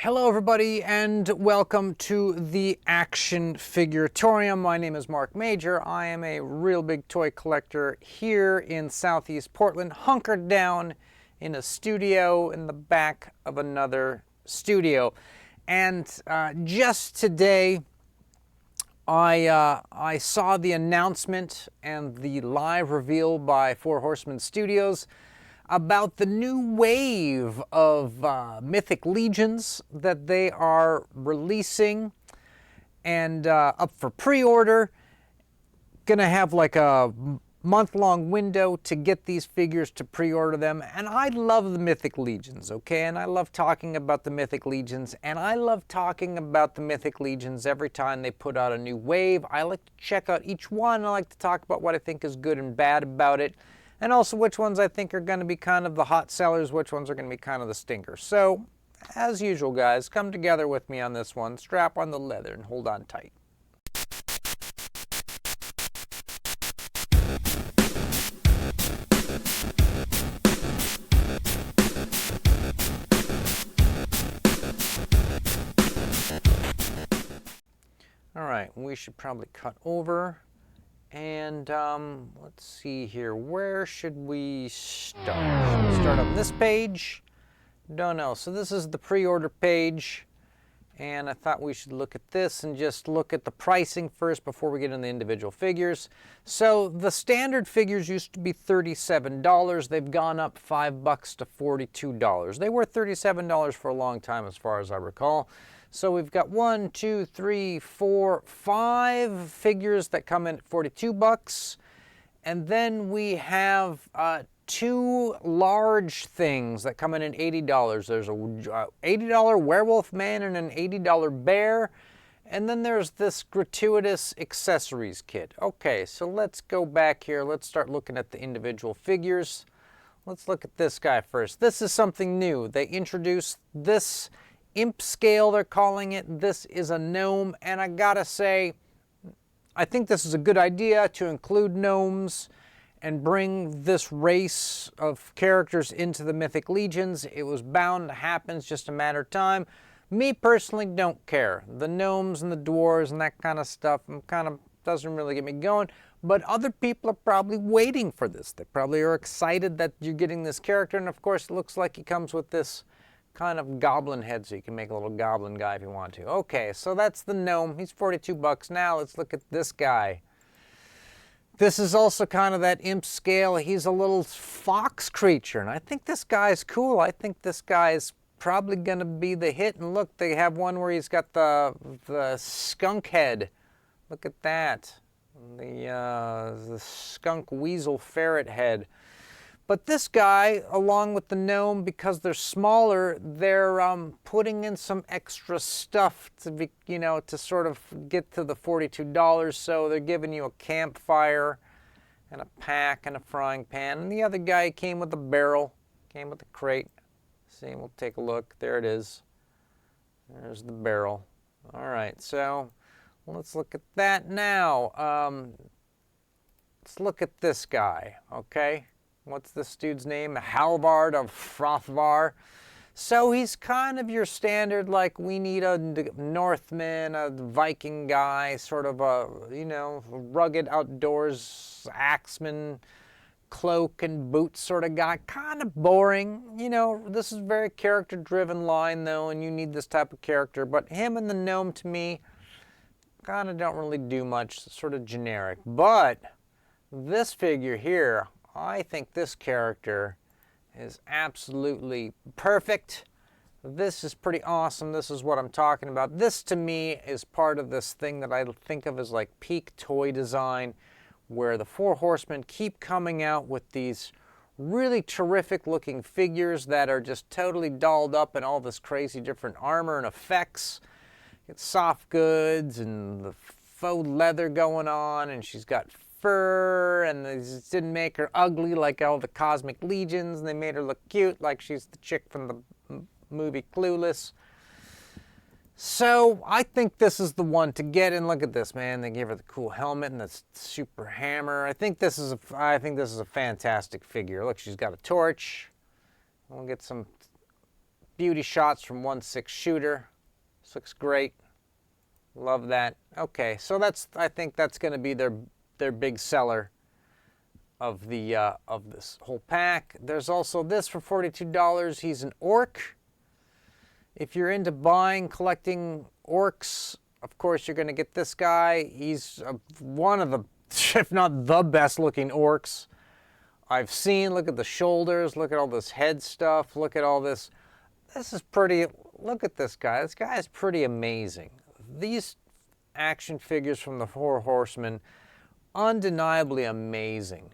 Hello everybody and welcome to the Action Figuratorium. My name is Mark Major. I am a real big toy collector here in Southeast Portland, hunkered down in a studio in the back of another studio. And just today I saw the announcement and the live reveal by Horsemen Studios about the new wave of Mythic Legions that they are releasing and up for pre-order. Gonna have like a month-long window to get these figures to pre-order them. And I love the Mythic Legions, okay? And I love talking about the Mythic Legions. And I love talking about the Mythic Legions every time they put out a new wave. I like to check out each one. I like to talk about what I think is good and bad about it. And also which ones I think are going to be kind of the hot sellers, which ones are going to be kind of the stinkers. So, as usual guys, come together with me on this one. Strap on the leather and hold on tight. Alright, we should probably cut over. And let's see here, where should we start? Should we start on this page? Don't know. So this is the pre-order page. And I thought we should look at this and just look at the pricing first before we get into the individual figures. So the standard figures used to be $37. They've gone up $5 to $42. They were $37 for a long time as far as I recall. So we've got 1, 2, 3, 4, 5 figures that come in at $42. And then we have 2 large things that come in at $80. There's a $80 werewolf man and an $80 bear. And then there's this gratuitous accessories kit. Okay, so let's go back here. Let's start looking at the individual figures. Let's look at this guy first. This is something new. They introduced this imp scale, they're calling it. This is a gnome, and I gotta say, I think this is a good idea to include gnomes and bring this race of characters into the Mythic Legions. It was bound to happen, it's just a matter of time. Me personally don't care. The gnomes and the dwarves and that kind of stuff doesn't really get me going, but other people are probably waiting for this. They probably are excited that you're getting this character, and of course it looks like he comes with this kind of goblin head, so you can make a little goblin guy if you want to. Okay, so that's the gnome. He's $42. Now let's look at this guy. This is also kind of that imp scale. He's a little fox creature, and I think this guy's cool. I think this guy's probably going to be the hit. And look, they have one where he's got the skunk head. Look at that. The skunk weasel ferret head. But this guy, along with the gnome, because they're smaller, they're putting in some extra stuff to be, to sort of get to the $42. So they're giving you a campfire and a pack and a frying pan. And the other guy came with a barrel, came with a crate. See, we'll take a look. There it is. There's the barrel. All right, so let's look at that now. Let's look at this guy, okay? What's this dude's name? Halbard of Hrothgar. So he's kind of your standard, like, we need a Northman, a Viking guy, sort of a, rugged outdoors axeman, cloak and boots sort of guy. Kind of boring. This is a very character-driven line, though, and you need this type of character. But him and the gnome, to me, kind of don't really do much. Sort of generic. But this figure here, I think this character is absolutely perfect. This is pretty awesome. This is what I'm talking about. This, to me, is part of this thing that I think of as like peak toy design, where the Four Horsemen keep coming out with these really terrific looking figures that are just totally dolled up in all this crazy different armor and effects. It's soft goods and the faux leather going on, and she's got fur, and they just didn't make her ugly like all the Cosmic Legions, and they made her look cute like she's the chick from the movie Clueless. So I think this is the one to get. And look at this, man. They gave her the cool helmet and the super hammer. I think this is a fantastic figure. Look, she's got a torch. We'll get some beauty shots from 1/6 shooter. This looks great. Love that. Okay, so I think that's going to be their big seller of this whole pack. There's also this for $42. He's an orc. If you're into collecting orcs, of course you're going to get this guy. He's one of the, if not the best looking orcs I've seen. Look at the shoulders, look at all this head stuff, look at all this. This is pretty, look at this guy. This guy is pretty amazing. These action figures from the Four Horsemen, undeniably amazing.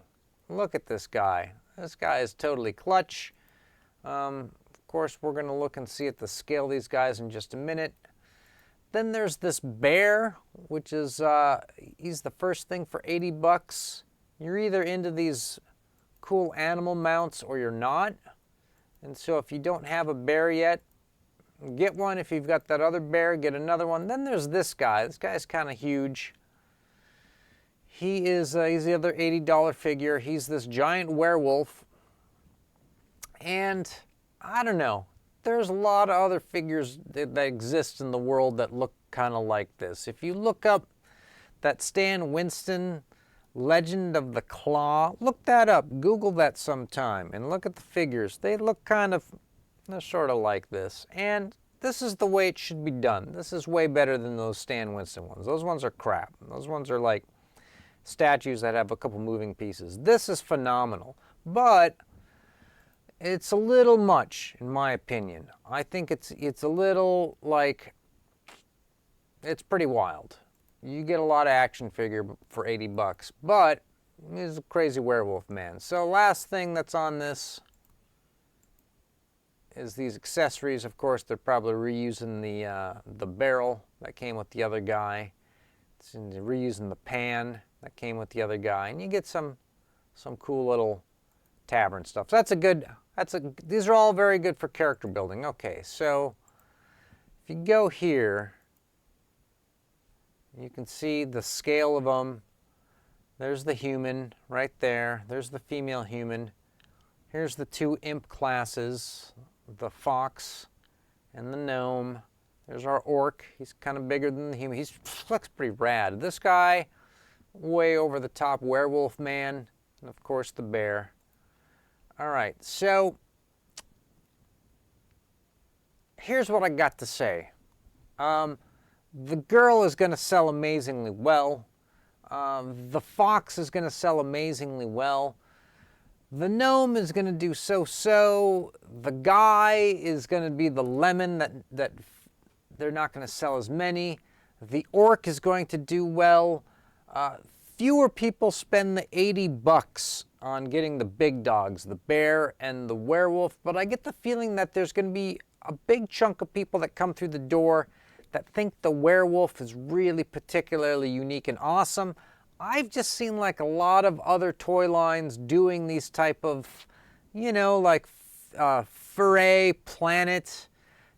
Look at this guy. This guy is totally clutch. Of course, we're going to look and see at the scale of these guys in just a minute. Then there's this bear, which is, he's the first thing for 80 bucks. You're either into these cool animal mounts or you're not. And so if you don't have a bear yet, get one. If you've got that other bear, get another one. Then there's this guy. This guy's kind of huge. He's the other $80 figure. He's this giant werewolf. And I don't know. There's a lot of other figures that exist in the world that look kind of like this. If you look up that Stan Winston Legend of the Claw, look that up. Google that sometime and look at the figures. They look they're sort of like this. And this is the way it should be done. This is way better than those Stan Winston ones. Those ones are crap. Those ones are like statues that have a couple moving pieces. This is phenomenal, but it's a little much, in my opinion. I think it's a little like, it's pretty wild. You get a lot of action figure for 80 bucks, but he's a crazy werewolf man. So last thing that's on this is these accessories. Of course, they're probably reusing the barrel that came with the other guy. They're reusing the pan that came with the other guy, and you get some cool little tavern stuff. So these are all very good for character building. Okay, so if you go here, you can see the scale of them. There's the human right there. There's the female human. Here's the two imp classes, the fox and the gnome. There's our orc. He's kind of bigger than the human. He looks pretty rad. This guy, way over the top werewolf man, and of course the bear. All right, so here's what I got to say. The girl is going to sell amazingly well. The fox is going to sell amazingly well. The gnome is going to do so-so. The guy is going to be the lemon that they're not going to sell as many. The orc is going to do well. Fewer people spend the 80 bucks on getting the big dogs, the bear and the werewolf, but I get the feeling that there's going to be a big chunk of people that come through the door that think the werewolf is really particularly unique and awesome. I've just seen like a lot of other toy lines doing these type of, like Foray, Planet,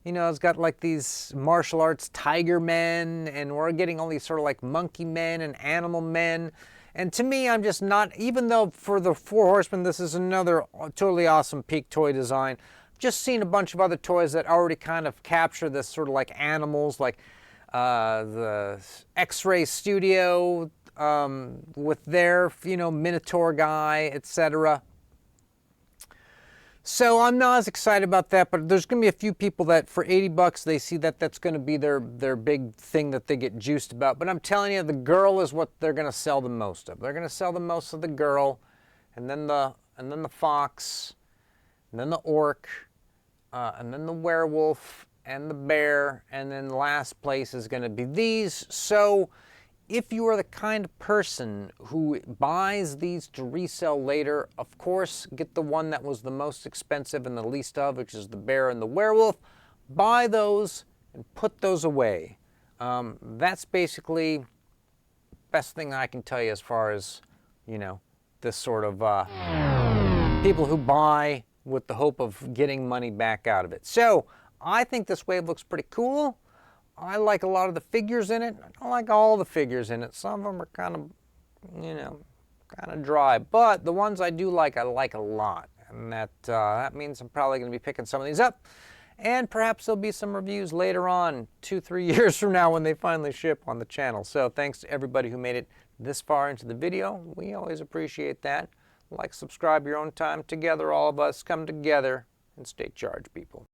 it's got like these martial arts tiger men, and we're getting all these sort of like monkey men and animal men. And to me, I'm just not, even though for the Four Horsemen, this is another totally awesome peak toy design, just seen a bunch of other toys that already kind of capture this sort of like animals, like the X-Ray Studio with their, Minotaur guy, etc. So I'm not as excited about that, but there's going to be a few people that for 80 bucks, they see that that's going to be their big thing that they get juiced about. But I'm telling you, the girl is what they're going to sell the most of. They're going to sell the most of the girl, and then the fox, and then the orc, and then the werewolf, and the bear, and then last place is going to be these. So if you are the kind of person who buys these to resell later, of course, get the one that was the most expensive and the least of, which is the bear and the werewolf. Buy those and put those away. That's basically the best thing I can tell you as far as, this sort of people who buy with the hope of getting money back out of it. So I think this wave looks pretty cool. I like a lot of the figures in it. I don't like all the figures in it. Some of them are kind of, kind of dry. But the ones I do like, I like a lot. And that means I'm probably going to be picking some of these up And perhaps there'll be some reviews later on, 2-3 years from now when they finally ship on the channel. So thanks to everybody who made it this far into the video. We always appreciate that. Like, subscribe your own time. Together, all of us come together and stay charged, people.